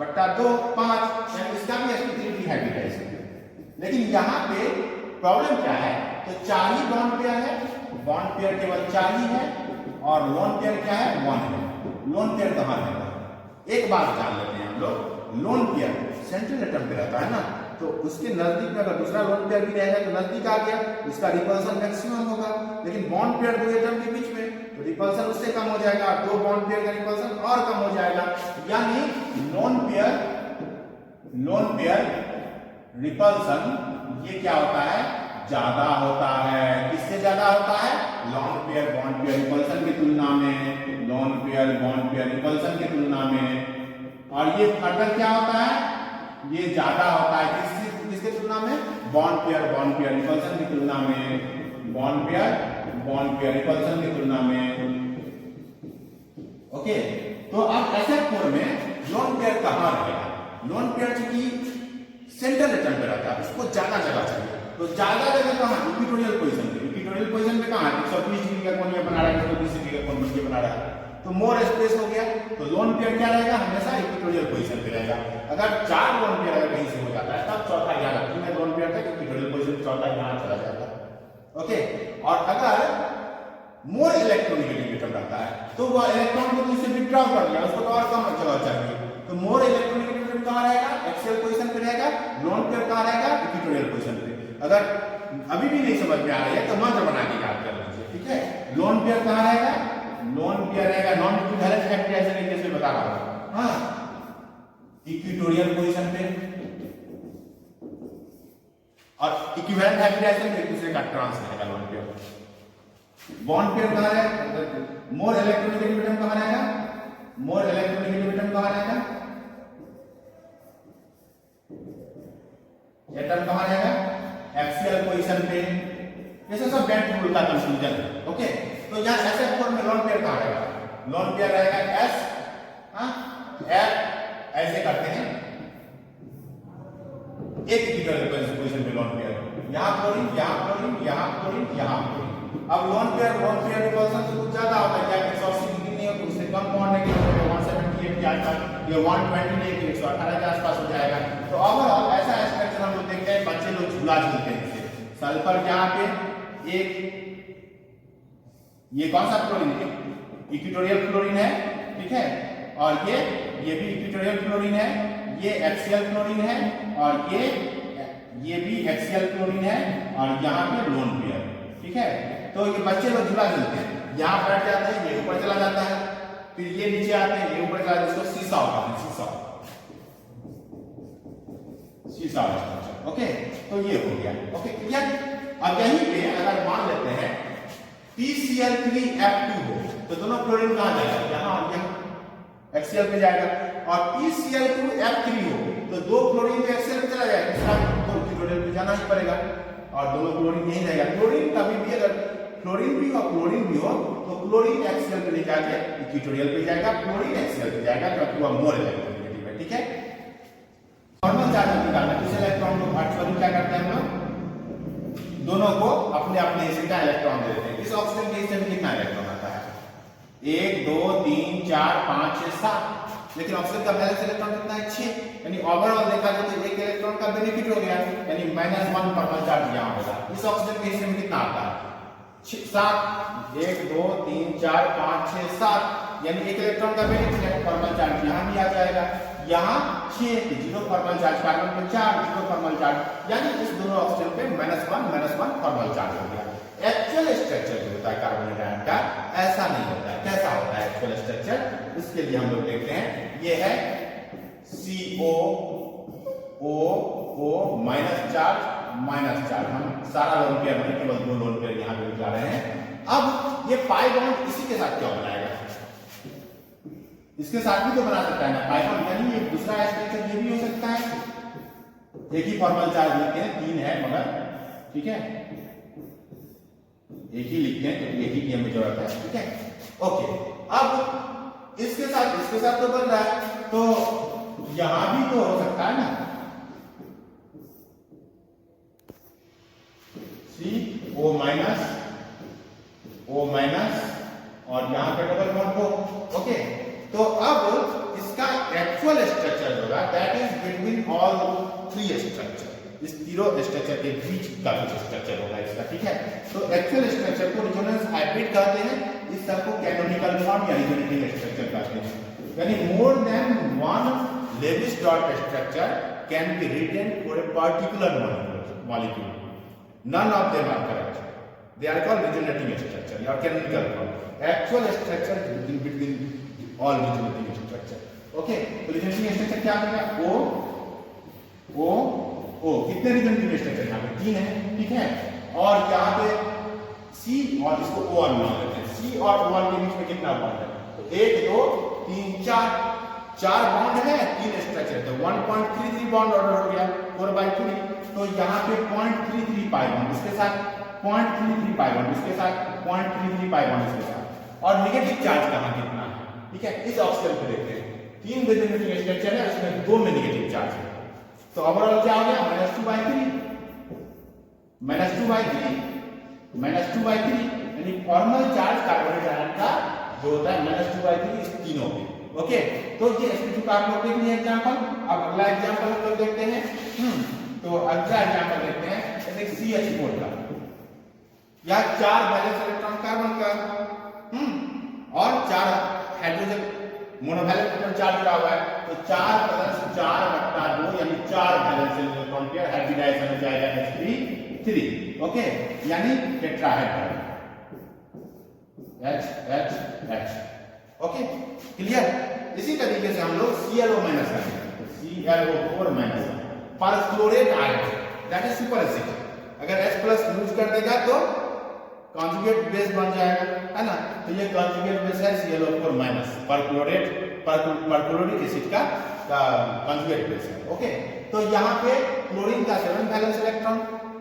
बट्टा 2 5, यानी इसका भी sp3 हाइब्रिडाइज है। लेकिन यहाँ पे प्रॉब्लम क्या है, तो 4 ही बॉन्ड पेयर है, बॉन्ड पेयर केवल 4 ही है, और लोन पेयर क्या है 1 है। लोन पेयर कहाँ रहता है, एक बात जान लेते हैं हम लोग, लोन पेयर सेंट्रल एटम पे रहता है ना, तो उसके नजदीक में अगर दूसरा लोन पेयर भी रहेगा तो नजदीक आ गया, उसका रिपल्सन मैक्सिमम होगा। लेकिन बॉन्ड पेयर दो एटम के बीच में, तो रिपल्सन उससे कम हो जाएगा, दो बॉन्ड पेयर का रिपल्सन और कम हो जाएगा। यानी लोन पेयर रिपल्सन ये क्या होता है, ज्यादा होता है। किससे ज्यादा होता है, lone pair bond pair repulsion की तुलना में, lone pair bond pair repulsion की तुलना में। और ये फर्दर क्या होता है, ये ज्यादा होता है किसके तुलना में, बॉन्ड पेयर रिपल्सन की तुलना में, बॉन्ड पेयर रिपल्सन की तुलना में। ओके, तो अब SF4 में लोन पेयर कहां रहेगा, लोन पेयर चूंकि सेंट्रल एटम पे रहता है, उसको ज्यादा जगह चाहिए, तो ज्यादा जगह कहां, इक्वेटोरियल पोजीशन पे। इक्वेटोरियल पोजीशन पे कहां है, 120 डिग्री का कोण ये बना रहा है, 120 डिग्री का कोण ये बना रहा है, तो मोर स्पेस हो गया। तो लोन पेयर क्या रहेगा, हमेशा इक्वेटोरियल पोजीशन पे रहेगा। अगर 4 लोन पेयर अगर कहीं से हो जाता है तब चौथा यहाँ रखते हैं, लोन पेयर तक इक्वेटोरियल पोजीशन, चौथा यहाँ चला जाता है। ओके, और अगर मोर इलेक्ट्रोनेगेटिव एटम रहता है तो वह इलेक्ट्रॉन को दूसरे विथड्रॉ कर लिया, उसको तो और कम जगह चाहिए, तो मोर इलेक्ट्रोनेगेटिव एटम कहां रहेगा, एक्सियल पोजीशन पे रहेगा। लोन पेयर कहां रहेगा, इक्वेटोरियल पोजीशन पे। अगर अभी भी नहीं समझ में आ रही है तो मंत्र बना के याद कर लीजिए, ठीक है। लोन पेयर कहां रहेगा, लोन पेयर रहेगा नॉन इक्विवेलेंट हाइब्रिडाइजेशन के केस में बता रहा हूं, हां, इक्वेटोरियल पोजीशन पे। और इक्विवेलेंट हाइब्रिडाइजेशन एक दूसरे का ट्रांस रहेगा लोन पेयर। बॉन्ड पेयर कहां है, मोर इलेक्ट्रोनेगेटिव एटम कहां रहेगा, मोर इलेक्ट्रोनेगेटिव एटम कहां रहेगा, एटम कहां रहेगा, एक्सियल पोजीशन पे। ये सब बेंट रूल का कंफ्यूजन है। ओके, तो यहां SF4 में लोन पेयर कहां रहेगा, लोन पेयर रहेगा S, F, ऐसे करते हैं एक इक्विटोरियल पोजीशन पे लोन पेयर, यहां क्लोरीन, यहां क्लोरीन, यहां क्लोरीन, यहां क्लोरीन। अब लोन पेयर रिपल्सन से कुछ ज्यादा होता है, क्या 180 डिग्री नहीं है, उससे कम बॉन्ड है कि 178 के आसपास, ये 120 नहीं है, 118 के आसपास हो जाएगा। तो ओवरऑल ऐसा स्ट्रक्चर हम लोग देखते हैं, बच्चे लोग झूला झूलते हैं इससे। सल्फर यहाँ पे एक, ये कौन सा क्लोरीन है, इक्वेटोरियल क्लोरीन है, ठीक है, और ये भी इक्वेटोरियल क्लोरीन है, ये एक्सियल क्लोरीन है, और ये भी एक्सियल क्लोरीन है, और यहाँ पे लोन पेयर, ठीक है। तो ये बच्चे लोग झूला झूलते हैं, यहाँ बैठ जाते हैं, ये ऊपर चला जाता है, फिर ये नीचे आते हैं, ये ऊपर चला जाता है, इसको सीसा होता है, सीसा। ओके, तो ये हो गया। Okay, clear. अब यहीं पे अगर मान लेते हैं PCl3F2 हो, तो दोनों क्लोरीन कहां जाएगा, यहाँ और यहाँ एक्सियल पे जाएगा। और PCl2F3 हो तो दो क्लोरीन तो एक्सियल पे चला जाएगा, तीसरा तो इक्वेटोरियल पे जाना ही पड़ेगा, और दोनों क्लोरीन यहीं रहेगा। क्लोरीन कभी भी अगर क्लोरीन भी और क्लोरीन भी हो तो क्लोरीन एक्सियल पे नहीं जाके इक्वेटोरियल पे जाएगा, क्लोरीन एक्सियल पे जाएगा, क्योंकि वह मोर इलेक्ट्रोनेगेटिव है, ठीक है। नॉर्मल चार्ज निकालना, इस इलेक्ट्रॉन को वर्चुअली क्या करते हैं हम लोग, दोनों को अपने अपने हिस्से का इलेक्ट्रॉन दे देते हैं। इस ऑक्सीजन के हिस्से में कितना इलेक्ट्रॉन आता है, 1 2 3 4 5 6 7, लेकिन ऑक्सीजन का बैलेंस इलेक्ट्रॉन कितना है, 6। यानी ओवरऑल देखा जाए तो एक इलेक्ट्रॉन का बेनिफिट हो गया, यानी -1 परमाणु चार्ज यहाँ होगा। इस ऑक्सीजन के हिस्से में कितना आता है, 7, 1 2 3 4 5 6 7, यानी एक इलेक्ट्रॉन का बेनिफिट है, परमाणु चार्ज यहाँ भी आ जाएगा। यहाँ 6 0 परमाणु चार्ज, कार्बन पे 4 0 परमाणु चार्ज, यानी इस दोनों ऑक्सीजन पे -1 परमाणु चार्ज हो गया। एक्चुअल स्ट्रक्चर जो होता है कार्बन आयन का ऐसा नहीं होता है। कैसा होता है एक्चुअल स्ट्रक्चर, इसके लिए हम लोग देखते हैं, ये है COOO -चार्ज, हम सारा लोन पेयर नहीं, केवल 2 लोन पेयर यहाँ पे लिखा रहे हैं। अब ये पाई बॉन्ड इसी के साथ क्यों बनाएगा, इसके साथ भी तो बना सकता है ना पाई बॉन्ड, यानी ये दूसरा स्ट्रक्चर ये भी हो सकता है। एक ही फॉर्मल चार्ज लिखते हैं, 3 है मगर, ठीक है, एक ही लिखते हैं क्योंकि एक ही की हमें जरूरत है, ठीक है। ओके, अब इसके साथ तो बन रहा है, तो यहां भी तो हो सकता है ना, CO O- और यहां पे डबल बॉन्ड हो। ओके, तो अब इसका एक्चुअल स्ट्रक्चर होगा that is between all three structure, इस तीनों स्ट्रक्चर के बीच का कुछ स्ट्रक्चर होगा इसका, ठीक है। तो एक्चुअल स्ट्रक्चर को रिजोनेंस हाइब्रिड कहते हैं, इस सब को कैनोनिकल फॉर्म या रिजोनेटिंग स्ट्रक्चर कहते हैं। यानी more than one Lewis dot structure can be written for a particular molecule, none of them are correct, they are called resonating structure या canonical form. Actual structure between all resonating structure, okay. तो resonating structure क्या होगा, ओ कितने resonating structure यहाँ पे 3 है, ठीक है। और यहाँ पे सी और इसको ओ और मान लेते हैं, सी और ओ के बीच में कितना बॉन्ड है, तो 1 2 3 4 बॉन्ड है, 3 स्ट्रक्चर, तो 1.33 बॉन्ड ऑर्डर हो गया 4/3। तो यहाँ पे 0.33 पाई बॉन्ड इसके साथ, 0.33 पाई बॉन्ड इसके साथ, 0.33 पाई बॉन्ड इसके साथ। और नेगेटिव चार्ज कहाँ कितना है, ठीक है, इस ऑक्सीजन पे देखते हैं। 3 रिजोनेटिंग स्ट्रक्चर है, उसमें 2 में नेगेटिव चार्ज है, तो ओवरऑल क्या हो गया -2/3 यानी फॉर्मल चार्ज कार्बोनेट आयन का जो होता है -2/3 इस तीनों पे, ओके। तो ये sp2 का आप लोग देख लिए एग्जांपल। अब अगला एग्जांपल हम लोग देखते हैं, तो अगला एग्जांपल देखते हैं जैसे CH4 का, या 4 वैलेंस इलेक्ट्रॉन कार्बन का, और 4 हाइड्रोजन मोनोवैलेंट इलेक्ट्रॉन चार्ज जुड़ा हुआ है, तो 4 + 4/2 यानी 4 वैलेंस इलेक्ट्रॉन पेयर हाइब्रिडाइज हो जाएगा sp3, ओके, यानी टेट्राहेड्रल H, ओके, क्लियर। इसी तरीके से हम लोग ClO- ClO4- perchlorate ion that is super acid, अगर H+ यूज कर देगा तो कॉन्जुगेट बेस बन जाएगा, है ना। तो ये कॉन्जुगेट बेस है ClO4- परक्लोरिक एसिड का कॉन्जुगेट बेस है, ओके। तो यहाँ पे क्लोरीन का 7 वैलेंस इलेक्ट्रॉन,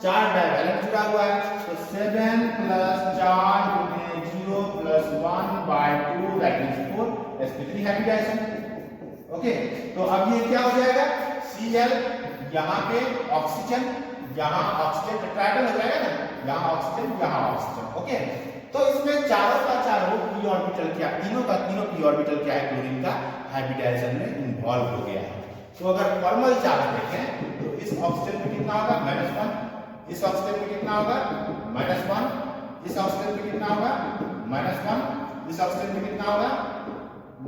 4 डाइवैलेंट जुड़ा हुआ है, तो 7 + 4 × 0 + 1/2 that is 4 sp3 hybridisation, okay. तो अब ये क्या हो जाएगा, Cl यहाँ पे ऑक्सीजन, यहाँ ऑक्सीजन टेट्राहेड्रल हो जाएगा ना, यहाँ ऑक्सीजन, यहाँ ऑक्सीजन, ओके। तो इसमें चारों का चारों p ऑर्बिटल क्या, तीनों का तीनों p ऑर्बिटल क्या है, क्लोरीन का हाइब्रिडाइजेशन में इन्वॉल्व हो गया है। तो अगर फॉर्मल चार्ज देखें तो इस ऑक्सीजन पे कितना होगा -1, इस ऑक्सीजन पे कितना होगा -1, इस ऑक्सीजन पे कितना होगा -1, इस ऑक्सीजन पे कितना होगा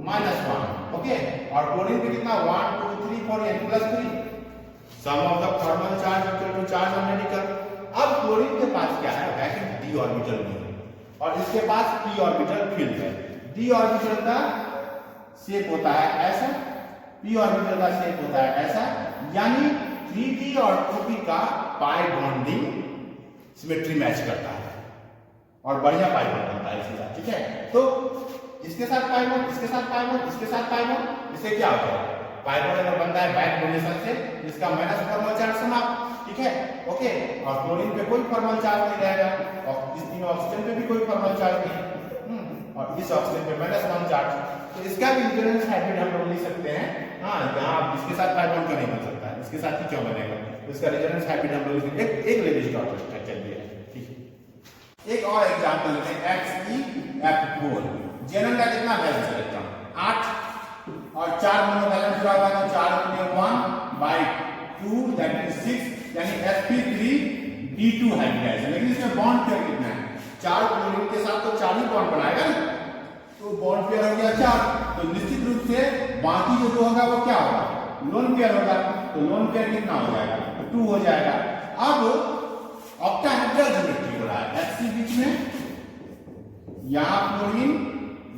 -1, ओके। और क्लोरीन पे कितना 1 2 3 4 यानी +3, sum of the formal charge equal to charge on medical. अब क्लोरीन के पास क्या है, वैकेंट d ऑर्बिटल में, और इसके पास p ऑर्बिटल फील्ड है। d ऑर्बिटल का शेप होता है ऐसा, p ऑर्बिटल का शेप होता है ऐसा, यानी 3d और 2p का पाई बॉन्डिंग सिमेट्री मैच करता है और बढ़िया पाई बॉन्ड बनता है इसके साथ, ठीक है। तो इसके साथ पाई बॉन्ड, इसके साथ पाई बॉन्ड, इसके साथ पाई बॉन्ड, इससे क्या होता है, पाई बॉन्ड अगर बनता है बैक डोनेशन से, इसका माइनस फॉर्मल चार्ज समाप्त, ठीक है, ओके। और क्लोरीन पे कोई फॉर्मल चार्ज नहीं रहेगा, और इस तीनों ऑक्सीजन पे भी कोई फॉर्मल चार्ज नहीं, और इस ऑक्सीजन पे -1 चार्ज। तो इसका भी रिजोनेंस हाइब्रिड हम लोग लिख सकते हैं, हाँ, यहाँ इसके साथ पाई बॉन्ड क्यों नहीं बन सकता है, इसके साथ ही क्यों बनेगा, तो इसका रिजोनेंस हाइब्रिड हम लोग एक लेविस डॉट स्ट्रक्चर दिया है, ठीक है। एक और एग्जांपल लेते हैं, XeF4, जेनन का कितना वैलेंस इलेक्ट्रॉन 8, और 4 मोनोवैलेंट जुड़ा हुआ है, तो 4 × 1/2 दैट इज 6, यानी sp3d2 हाइब्रिडाइजेशन। लेकिन इसमें बॉन्ड पेयर कितना है, 4 क्लोरीन के साथ तो 4 ही बॉन्ड बनाएगा ना, तो बॉन्ड पेयर हो गया 4, तो निश्चित रूप से बाकी जो 2 होगा वो क्या होगा, लोन पेयर होगा, तो लोन पेयर कितना हो जाएगा 2 हो जाएगा। अब ऑक्टाहेड्रल ज्योमेट्री हो रहा है, Hc बीच में, यहाँ क्लोरीन,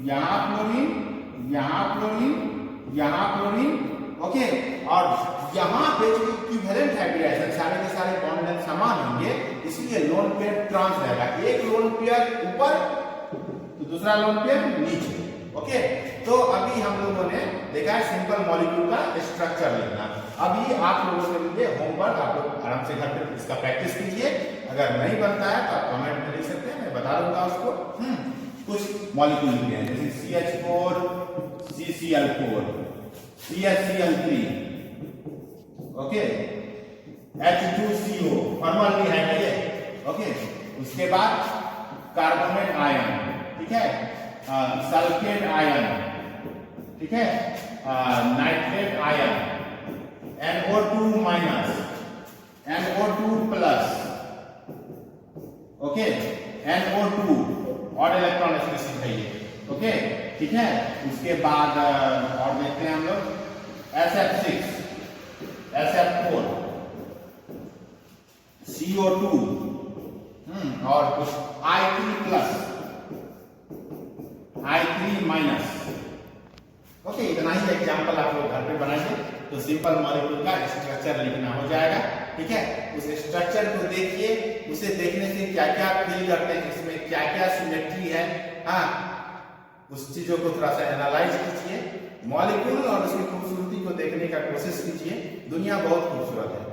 यहाँ क्लोरीन, यहाँ क्लोरीन, यहाँ क्लोरीन, ओके। और यहाँ पे जो इक्विवेलेंट हाइब्रिडाइजेशन सारे के सारे बॉन्ड लेंथ समान होंगे, इसलिए लोन पेयर ट्रांस रहेगा, एक लोन पेयर ऊपर तो दूसरा लोन पेयर नीचे, ओके। तो अभी हम लोगों ने देखा है सिंपल मॉलिक्यूल का स्ट्रक्चर लिखना। अभी आप लोगों के लिए होमवर्क, आप लोग आराम से घर पे इसका प्रैक्टिस कीजिए, अगर नहीं बनता है तो आप कमेंट में लिख सकते हैं, मैं बता दूंगा उसको। कुछ मॉलिक्यूल लिखे हैं जैसे CH4, CCl4, CHCl3, okay, H2CO, formal नहीं है ये, ओके। उसके बाद कार्बोनेट आयन, ठीक है, सल्फेट आयन, ठीक है, nitrate ion, NO2 minus, NO2 plus, okay, NO2 और इलेक्ट्रॉन स्पीशीज है ये, ओके, ठीक है। उसके बाद और देखते हैं हम लोग SF6, SF4, CO2 और कुछ I3 plus, I3 minus, okay. इतना ही एग्जाम्पल आप लोग घर पे बनाइए तो सिंपल मॉलिक्यूल का स्ट्रक्चर लिखना हो जाएगा, ठीक है। उस स्ट्रक्चर को देखिए, उसे देखने से क्या क्या फील करते हैं, इसमें क्या क्या सिमेट्री है, हाँ, उस चीजों को थोड़ा सा एनालाइज कीजिए, मॉलिक्यूल और उसकी खूबसूरती को देखने का कोशिश कीजिए। दुनिया बहुत खूबसूरत है,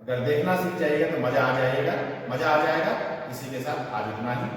अगर देखना सीख जाइएगा तो मजा आ जाएगा। इसी के साथ आज इतना ही।